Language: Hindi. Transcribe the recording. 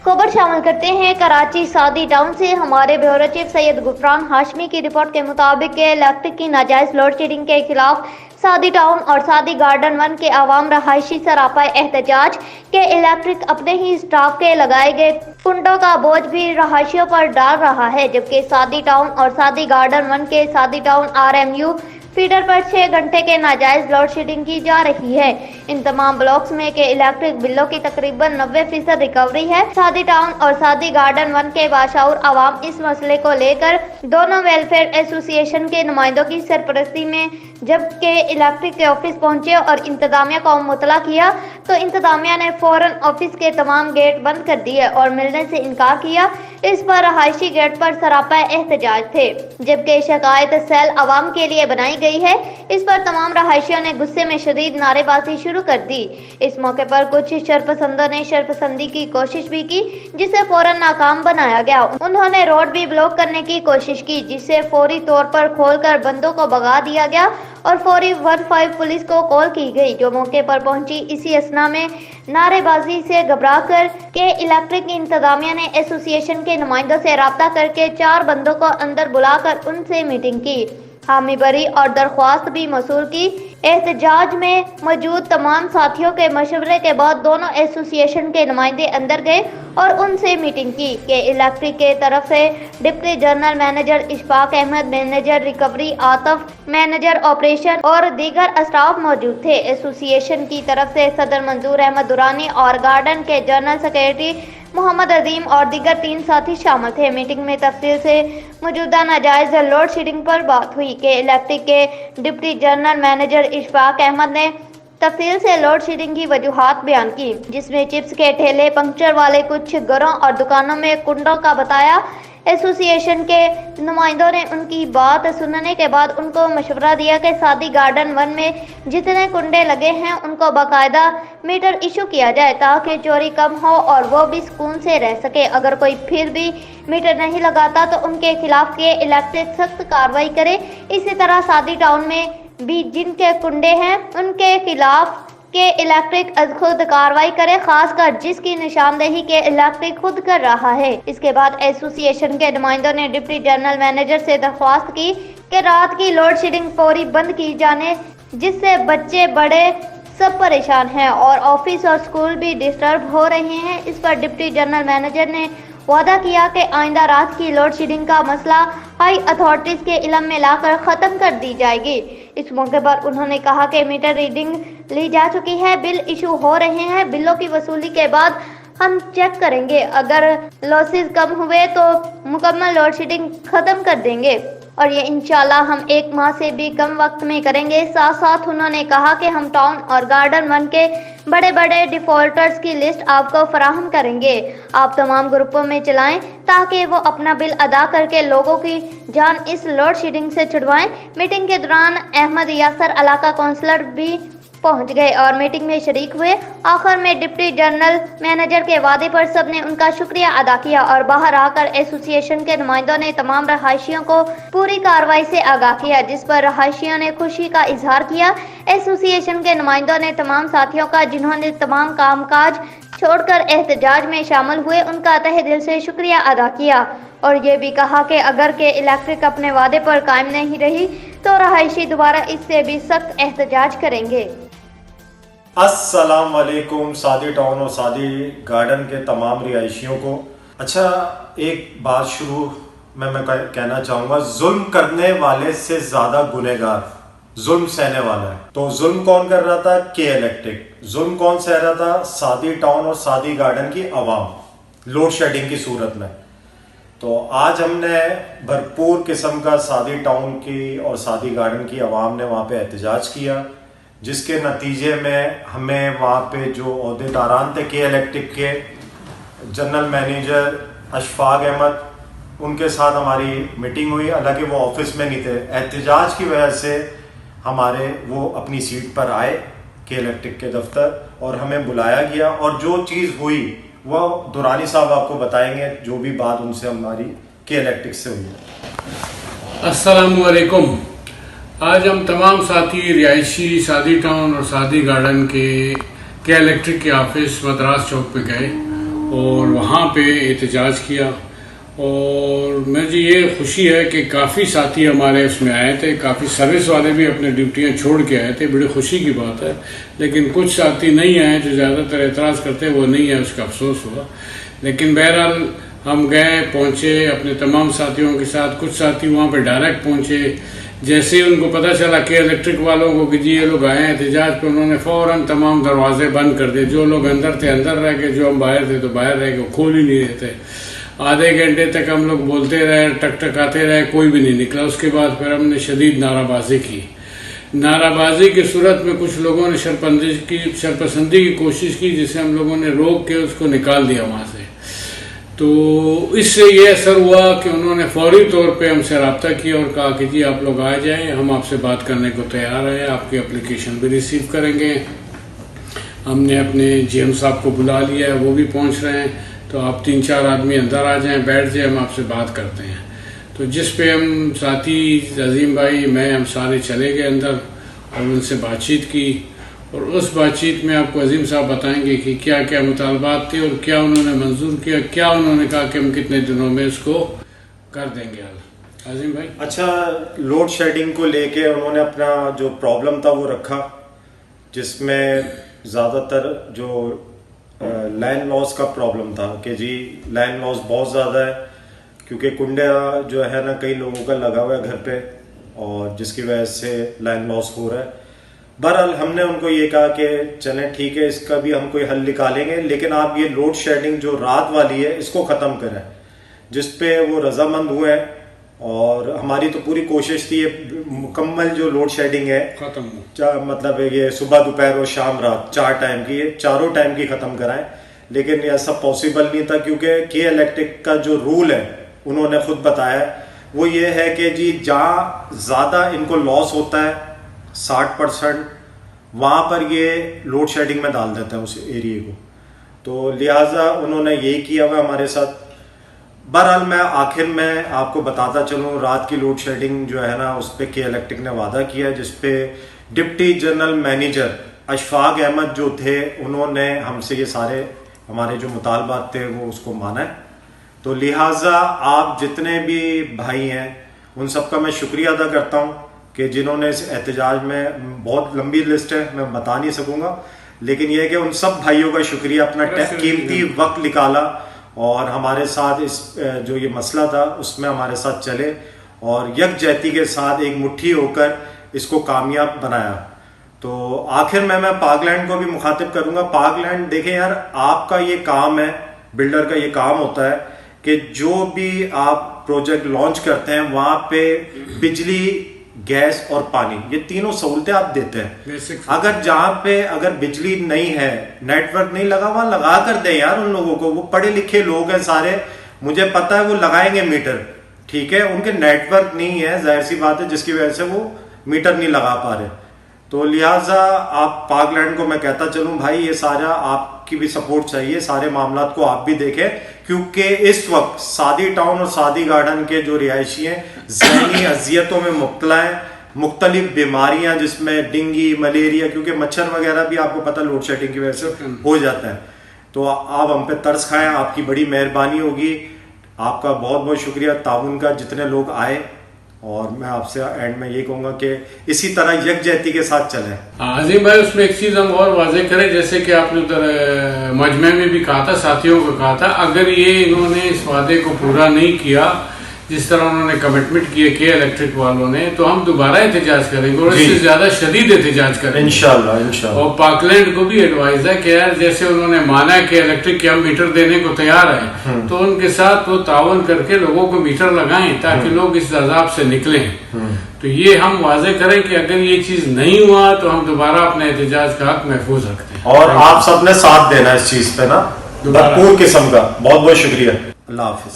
खबर शामिल करते हैं कराची सादी टाउन से। हमारे ब्यूरो चीफ सैयद गुफरान हाशमी की रिपोर्ट के मुताबिक इलेक्ट्रिक की नाजायज लोड शेडिंग के खिलाफ सादी टाउन और सादी गार्डन 1 के आवाम रहायशी सरापा एहतजाज के इलेक्ट्रिक अपने ही स्टाफ के लगाए गए कुंडों का बोझ भी रहायशियों पर डाल रहा है, जबकि सादी टाउन और सादी गार्डन 1 के सादी टाउन RMU फीडर पर 6 घंटे के नाजायज लोड शेडिंग की जा रही है। इन तमाम ब्लॉक्स में के इलेक्ट्रिक बिलों की तकरीबन 90% रिकवरी है। सादी टाउन और सादी गार्डन 1 के बाशऊर आवाम इस मसले को लेकर दोनों वेलफेयर एसोसिएशन के नुमाइंदों की सरपरस्ती में जबकि इलेक्ट्रिक के ऑफिस पहुंचे और इंतजामिया को मुतला किया तो इंतजामिया ने फौरन ऑफिस के तमाम गेट बंद कर दिए और मिलने से इनकार किया। इस पर रहायशी गेट पर सरापा एहतजाज थे, जबकि शिकायत सेल आवाम के लिए बनाई गई है। इस पर तमाम रहायशियों ने गुस्से में शदीद नारेबाजी शुरू कर दी। इस मौके पर कुछ शरपसंदों ने शरपसंदी की कोशिश भी की, जिसे फौरन नाकाम बनाया गया। उन्होंने रोड भी ब्लॉक करने की कोशिश की, जिसे फौरी तौर पर खोलकर बंदों को भगा दिया गया और फौरी 15 पुलिस को कॉल की गई, जो मौके पर पहुंची। इसी असना में नारेबाजी से घबराकर के इलेक्ट्रिक इंतजामिया ने एसोसिएशन के नुमाइंदों से राब्ता करके 4 बंदों को अंदर बुलाकर उनसे मीटिंग की, हामी भरी और दरख्वास्त भी मसूल की। एहतजाज में मौजूद तमाम साथियों के मशवरे के बाद दोनों एसोसिएशन के नुमाइंदे अंदर गए और उनसे मीटिंग की कि इलेक्ट्रिक के तरफ से deputy general manager Ishfaq Ahmed, manager recovery Atif, manager operation और दीगर स्टाफ मौजूद थे। एसोसिएशन की तरफ से सदर मंजूर अहमद दुरानी और गार्डन के जनरल सेक्रेटरी मोहम्मद अजीम और दीगर 3 साथी शामिल थे। मीटिंग में तफसील से मौजूदा नाजायज लोड शेडिंग पर बात हुई कि इलेक्ट्रिक के deputy general manager Ishfaq Ahmed ने तफसील से लोड शेडिंग की वजूहात बयान की, जिसमें चिप्स के ठेले, पंक्चर वाले कुछ घरों और दुकानों में कुंडों का बताया। एसोसिएशन के नुमाइंदों ने उनकी बात सुनने के बाद उनको मशवरा दिया कि सादी गार्डन 1 में जितने कुंडे लगे हैं उनको बाकायदा मीटर इशू किया जाए ताकि चोरी कम हो और वो भी सुकून से रह सके। अगर कोई फिर भी मीटर नहीं लगाता तो उनके खिलाफ के इलेक्ट्रिक सख्त कार्रवाई करे। इसी तरह सादी टाउन में भी जिनके कुंडे हैं उनके खिलाफ के इलेक्ट्रिक खुद कार्रवाई करे, खासकर जिसकी निशानदेही के इलेक्ट्रिक खुद कर रहा है। इसके बाद एसोसिएशन के नुमाइंदों ने डिप्टी जनरल मैनेजर से दरख्वास्त की कि रात की लोड शेडिंग फौरी बंद की जाने, जिससे बच्चे बड़े सब परेशान हैं और ऑफिस और स्कूल भी डिस्टर्ब हो रहे हैं। इस पर डिप्टी जनरल मैनेजर ने वादा किया कि आइंदा रात की लोड शेडिंग का मसला हाई अथॉरिटीज के इल्म में लाकर खत्म कर दी जाएगी। इस मौके पर उन्होंने कहा कि मीटर रीडिंग ली जा चुकी है, बिल इशू हो रहे हैं, बिलों की वसूली के बाद हम चेक करेंगे। अगर लॉसेस कम हुए तो मुकम्मल लोड शेडिंग खत्म कर देंगे और ये इंशाल्लाह हम 1 माह से भी कम वक्त में करेंगे। साथ साथ उन्होंने कहा कि हम टाउन और गार्डन 1 के बड़े बड़े डिफॉल्टर्स की लिस्ट आपको फराहम करेंगे। आप तमाम ग्रुपों में चलाएं ताकि वो अपना बिल अदा करके लोगों की जान इस लोड शेडिंग से छुड़वाएं। मीटिंग के दौरान अहमद यासर इलाका काउंसलर भी पहुंच गए और मीटिंग में शरीक हुए। आखिर में डिप्टी जनरल मैनेजर के वादे पर सबने उनका शुक्रिया अदा किया और बाहर आकर एसोसिएशन के नुमाइंदों ने तमाम रहायशियों को पूरी कार्रवाई से आगाह किया, जिस पर रहायशियों ने खुशी का इजहार किया। एसोसिएशन के नुमाइंदों ने तमाम साथियों का जिन्होंने तमाम कामकाज छोड़कर एहतजाज में शामिल हुए, उनका तहे दिल से शुक्रिया अदा किया और ये भी कहा कि अगर के इलेक्ट्रिक अपने वादे पर कायम नहीं रही तो रहायशी दोबारा इससे भी सख्त एहतजाज करेंगे। अस्सलाम वालेकुम सादी टाउन और सादी गार्डन के तमाम रिहायशियों को। अच्छा, एक बात शुरू में मैं कहना चाहूँगा, जुल्म करने वाले से ज़्यादा गुनहगार जुल्म सहने वाला है। तो जुल्म कौन कर रहा था? के इलेक्ट्रिक। जुल्म कौन सह रहा था? सादी टाउन और सादी गार्डन की आवाम लोड शेडिंग की सूरत में। तो आज हमने भरपूर किस्म का सादी टाउन की और सादी गार्डन की आवाम ने वहाँ पे एहतजाज किया, जिसके नतीजे में हमें वहाँ पे जो ओहदेदारान थे के इलेक्ट्रिक के, जनरल मैनेजर अशफाक अहमद, उनके साथ हमारी मीटिंग हुई। हालांकि वो ऑफिस में नहीं थे, एहतजाज की वजह से हमारे वो अपनी सीट पर आए के इलेक्ट्रिक के दफ्तर और हमें बुलाया गया और जो चीज़ हुई वो दुरानी साहब आपको बताएंगे, जो भी बात उनसे हमारी के इलेक्ट्रिक से हुई। अस्सलामु अलैकुम। आज हम तमाम साथी रिहायशी सादी टाउन और सादी गार्डन के इलेक्ट्रिक के ऑफिस मद्रास चौक पे गए और वहाँ पे एहतजाज किया। और मुझे ये खुशी है कि काफ़ी साथी हमारे उसमें आए थे, काफ़ी सर्विस वाले भी अपने ड्यूटियाँ छोड़ के आए थे, बड़ी खुशी की बात है। लेकिन कुछ साथी नहीं आए, जो ज़्यादातर एतराज़ करते वो नहीं है, उसका अफसोस हुआ। लेकिन बहरहाल हम गए, पहुँचे अपने तमाम साथियों के साथ। कुछ साथी वहाँ पे डायरेक्ट पहुँचे। जैसे ही उनको पता चला कि इलेक्ट्रिक वालों को कि जी ये लोग आए हैं एहतजाज पे, उन्होंने फ़ौरन तमाम दरवाजे बंद कर दिए। जो लोग अंदर थे अंदर रह गए, जो हम बाहर थे तो बाहर रह गए, खोल ही नहीं रहे थे। आधे घंटे तक हम लोग बोलते रहे, टकटकाते रहे, कोई भी नहीं निकला। उसके बाद फिर हमने शदीद नाराबाजी की। नाराबाजी की सूरत में कुछ लोगों ने शरपसंदी की कोशिश की, जिसे हम लोगों ने रोक के उसको निकाल दिया वहाँ से। तो इससे ये असर हुआ कि उन्होंने फौरी तौर पे हमसे रब्ता किया और कहा कि जी आप लोग आ जाएं, हम आपसे बात करने को तैयार हैं, आपकी एप्लीकेशन भी रिसीव करेंगे। हमने अपने जीएम साहब को बुला लिया है, वो भी पहुंच रहे हैं। तो आप 3-4 आदमी अंदर आ जाएं, बैठ जाएं, हम आपसे बात करते हैं। तो जिस पे हम साथी अजीम भाई, मैं, हम सारे चले गए अंदर और उनसे बातचीत की। और उस बातचीत में आपको अजीम साहब बताएंगे कि क्या क्या मुतालबात थे और क्या उन्होंने मंजूर किया, क्या उन्होंने कहा कि हम कितने दिनों में इसको कर देंगे। अजीम भाई। अच्छा, लोड शेडिंग को लेके उन्होंने अपना जो प्रॉब्लम था वो रखा, जिसमें ज़्यादातर जो लैंड लॉस का प्रॉब्लम था कि जी लैंड लॉस बहुत ज़्यादा है, क्योंकि कुंडा जो है ना कई लोगों का लगा हुआ है घर पे, और जिसकी वजह से लैंड लॉस हो रहा है। बहरहाल हमने उनको ये कहा कि चलें ठीक है, इसका भी हम कोई हल निकालेंगे, लेकिन आप ये लोड शेडिंग जो रात वाली है इसको ख़त्म करें, जिस पे वो रजामंद हुए हैं। और हमारी तो पूरी कोशिश थी ये मुकम्मल जो लोड शेडिंग है खत्म, मतलब ये सुबह दोपहर और शाम रात 4 टाइम की, ये चारों टाइम की ख़त्म कराएं। लेकिन ऐसा पॉसिबल नहीं था, क्योंकि के इलेक्ट्रिक का जो रूल है उन्होंने खुद बताया, वो ये है कि जी जहाँ ज़्यादा इनको लॉस होता है 60%, वहाँ पर ये लोड शेडिंग में डाल देते हैं उस एरिए को। तो लिहाजा उन्होंने यही किया हुआ हमारे साथ। बहरहाल मैं आखिर में आपको बताता चलूँ, रात की लोड शेडिंग जो है ना उस पर के इलेक्ट्रिक ने वादा किया है, जिसपे deputy general manager Ashfaq Ahmed जो थे उन्होंने हमसे ये सारे हमारे जो मुतालबात थे वो उसको माना है। तो लिहाजा आप जितने भी भाई हैं उन सबका मैं शुक्रिया अदा करता हूँ कि जिन्होंने इस एहतजाज में, बहुत लंबी लिस्ट है मैं बता नहीं सकूँगा, लेकिन यह है कि उन सब भाइयों का शुक्रिया, अपना कीमती वक्त निकाला और हमारे साथ इस जो ये मसला था उसमें हमारे साथ चले और यकजहती के साथ एक मुट्ठी होकर इसको कामयाब बनाया। तो आखिर में मैं पाकलैंड को भी मुखातिब करूंगा। पाकलैंड देखें यार, आपका ये काम है, बिल्डर का ये काम होता है कि जो भी आप प्रोजेक्ट लॉन्च करते हैं वहां पे बिजली, गैस और पानी, ये तीनों सहूलतें आप देते हैं। अगर जहां पे अगर बिजली नहीं है, नेटवर्क नहीं लगा, वहां लगा कर दें यार उन लोगों को। वो पढ़े लिखे लोग हैं सारे, मुझे पता है वो लगाएंगे मीटर, ठीक है, उनके नेटवर्क नहीं है, जाहिर सी बात है, जिसकी वजह से वो मीटर नहीं लगा पा रहे। तो लिहाजा आप पाकलैंड को मैं कहता चलूं भाई, ये सारा आपकी भी सपोर्ट चाहिए, सारे मामलात को आप भी देखें, क्योंकि इस वक्त सादी टाउन और सादी गार्डन के जो रिहायशी हैं ज़हनी अजियतों में मुब्तला हैं, मुख्तलिफ बीमारियां जिसमें डेंगू, मलेरिया, क्योंकि मच्छर वगैरह भी आपको पता लोड शेडिंग की वजह से हो जाता है। तो आप हम पे तरस खाएं, आपकी बड़ी मेहरबानी होगी। आपका बहुत बहुत शुक्रिया ताउन का, जितने लोग आए, और मैं आपसे एंड में ये कहूंगा कि इसी तरह यकजहती के साथ चलें। आज़िम भाई, उसमें एक चीज़ हम और वाजे करें, जैसे कि आपने उधर मजमे में भी कहा था, साथियों को कहा था, अगर ये इन्होंने इस वादे को पूरा नहीं किया जिस तरह उन्होंने कमिटमेंट किए के इलेक्ट्रिक वालों ने, तो हम दोबारा एहतजाज करेंगे और इससे ज्यादा शदीद एहतजाज करेंगे इंशाल्लाह इंशाल्लाह। और पाकलैंड को भी एडवाइस है कि यार जैसे उन्होंने माना है कि इलेक्ट्रिक के हम मीटर देने को तैयार है, तो उनके साथ वो तावन करके लोगों को मीटर लगाएं ताकि लोग इस अजाब से निकलें। तो ये हम वाजे करें कि अगर ये चीज नहीं हुआ तो हम दोबारा अपने एहतजाज का हक महफूज रखते हैं। और आप सबने साथ देना इस चीज पे ना, भरपूर किस्म का। बहुत बहुत शुक्रिया। अल्लाह हाफिज।